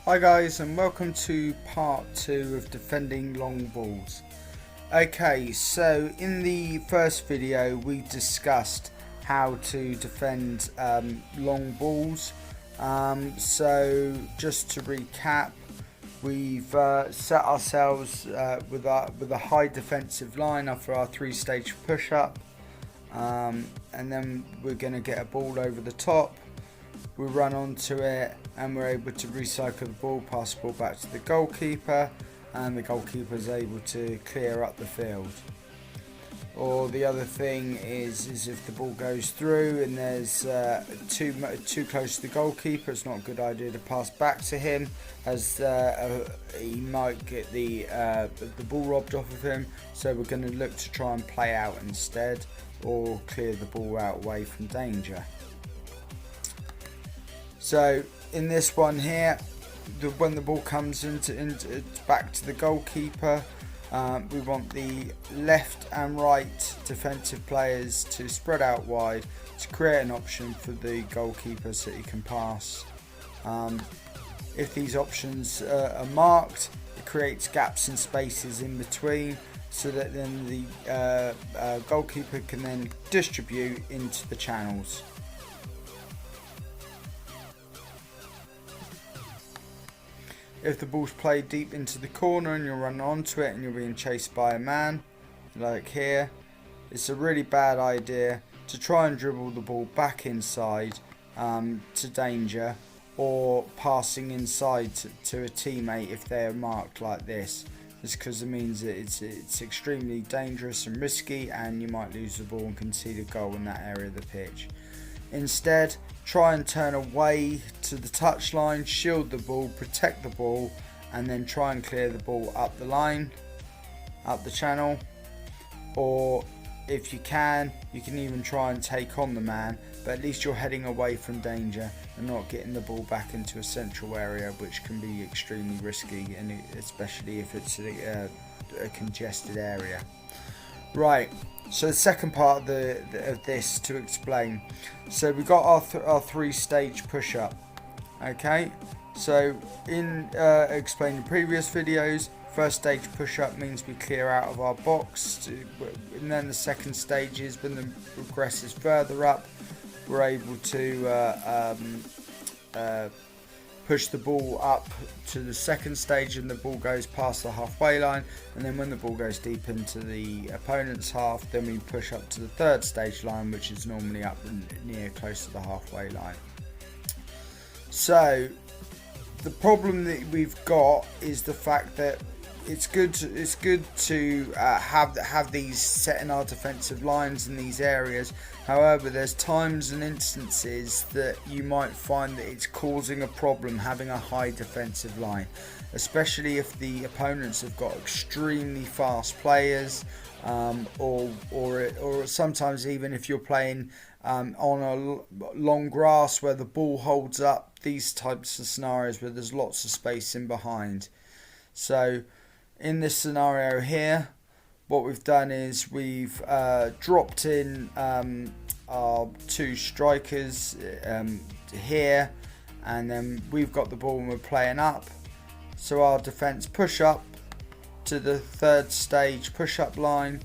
Hi guys, and welcome to part 2 of defending long balls. Okay, so in the first video we discussed how to defend long balls. So just to recap, we've set ourselves with a high defensive line after our 3-stage push-up, and then we're going to get a ball over the top. We run onto it and we're able to recycle the ball, pass the ball back to the goalkeeper, and the goalkeeper is able to clear up the field. Or the other thing is if the ball goes through and there's too close to the goalkeeper, it's not a good idea to pass back to him, as he might get the ball robbed off of him. So we're going to look to try and play out instead, or clear the ball out away from danger. So in this one here, when the ball comes back to the goalkeeper, we want the left and right defensive players to spread out wide to create an option for the goalkeeper so he can pass. If these options are marked, it creates gaps and spaces in between, so that then the goalkeeper can then distribute into the channels. If the ball's played deep into the corner and you're running onto it and you're being chased by a man, like here, it's a really bad idea to try and dribble the ball back inside to danger, or passing inside to a teammate if they are marked like this. It's because it means that it's extremely dangerous and risky, and you might lose the ball and concede a goal in that area of the pitch. Instead, try and turn away to the touchline, shield the ball, protect the ball, and then try and clear the ball up the line, up the channel. Or if you can even try and take on the man, but at least you're heading away from danger and not getting the ball back into a central area, which can be extremely risky, and especially if it's a congested area. Right, so the second part of this to explain. So we got our 3-stage push-up. Okay, so in explaining previous videos, first stage push-up means we clear out of our box, and then the second stage is when the progresses further up, we're able to push the ball up to the second stage, and the ball goes past the halfway line, and then when the ball goes deep into the opponent's half, then we push up to the third stage line, which is normally up near close to the halfway line. So the problem that we've got is the fact that it's good to have these set in our defensive lines in these areas. However, there's times and instances that you might find that it's causing a problem having a high defensive line, especially if the opponents have got extremely fast players, or sometimes even if you're playing on a long grass where the ball holds up. These types of scenarios where there's lots of space in behind. So in this scenario here, what we've done is we've dropped in our 2 strikers here, and then we've got the ball and we're playing up. So our defence push up to the third stage push-up line.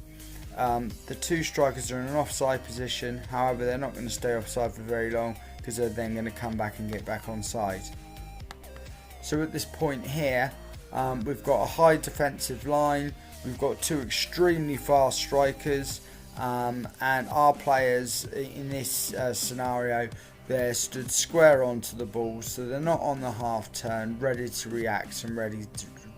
The 2 strikers are in an offside position. However, they're not going to stay offside for very long, because they're then going to come back and get back onside. So at this point here, we've got a high defensive line, we've got 2 extremely fast strikers, and our players in this scenario, they're stood square onto the ball, so they're not on the half turn, ready to react and ready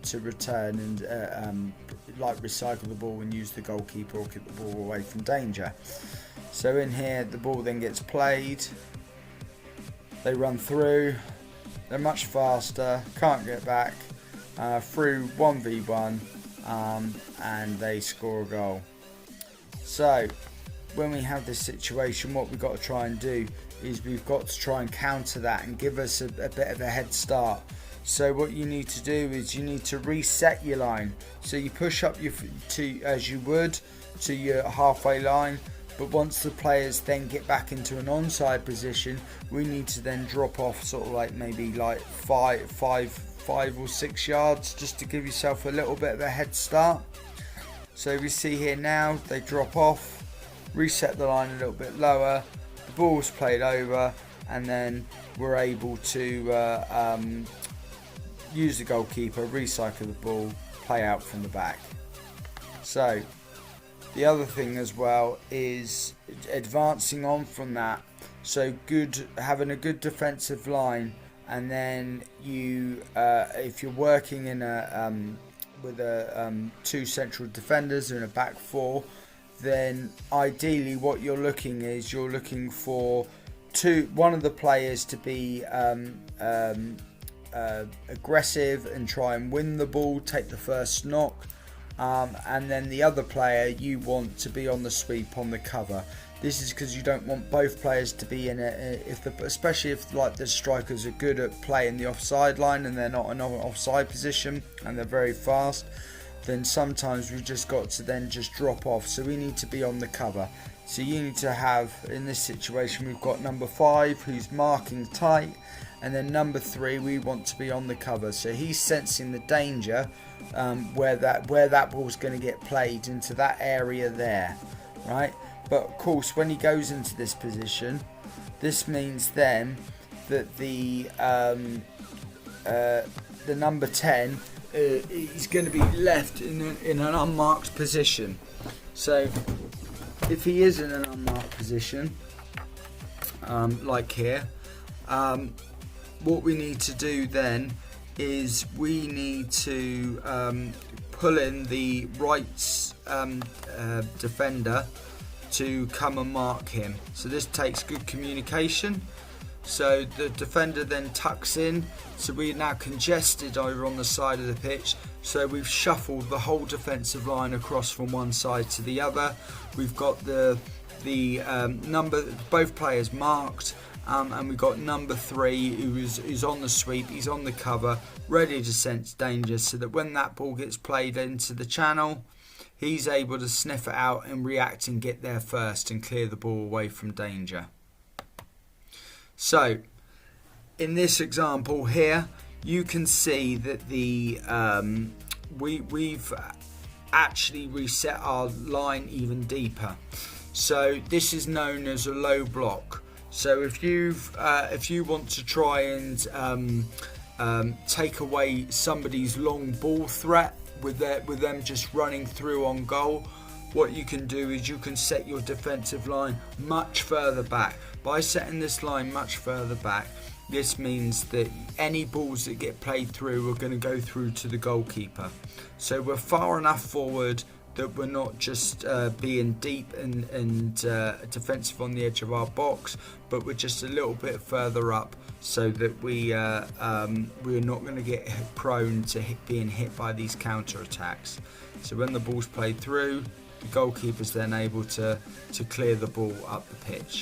to return and like recycle the ball and use the goalkeeper or keep the ball away from danger. So in here, the ball then gets played, they run through, they're much faster, can't get back, through 1v1, and they score a goal. So when we have this situation, what we've got to try and do is we've got to try and counter that and give us a bit of a head start. So what you need to do is you need to reset your line. So you push up as you would to your halfway line, But once the players then get back into an onside position, we need to then drop off sort of like maybe like five or 6 yards, just to give yourself a little bit of a head start. So we see here now, they drop off, reset the line a little bit lower, the ball's played over, and then we're able to use the goalkeeper, recycle the ball, play out from the back. So the other thing as well is advancing on from that. So having a good defensive line, and then you, if you're working in with two central defenders in a back four, then ideally what you're looking for one of the players to be aggressive and try and win the ball, take the first knock, and then the other player you want to be on the sweep, on the cover. This is because you don't want both players to be in especially if like the strikers are good at playing the offside line and they're not in an offside position and they're very fast, then sometimes we've just got to then just drop off. So we need to be on the cover. So you need to have, in this situation, we've got number 5 who's marking tight, and then number 3 we want to be on the cover. So he's sensing the danger where that ball's going to get played into that area there, right? But of course, when he goes into this position, this means then that the number 10 is going to be left in an unmarked position. So if he is in an unmarked position, like here, what we need to do then is we need to pull in the right defender to come and mark him. So this takes good communication. So the defender then tucks in, so we're now congested over on the side of the pitch. So we've shuffled the whole defensive line across from one side to the other. We've got the both players marked, and we've got number 3 who's on the sweep. He's on the cover, ready to sense danger, so that when that ball gets played into the channel, he's able to sniff it out and react and get there first and clear the ball away from danger. So in this example here, you can see that we've actually reset our line even deeper. So this is known as a low block. So if you want to try and take away somebody's long ball threat with them just running through on goal, what you can do is you can set your defensive line much further back. By setting this line much further back, this means that any balls that get played through are going to go through to the goalkeeper. So we're far enough forward that we're not just being deep and defensive on the edge of our box, but we're just a little bit further up, so that we're not going to get prone to being hit by these counter attacks. So when the ball's played through, the goalkeeper's then able to clear the ball up the pitch.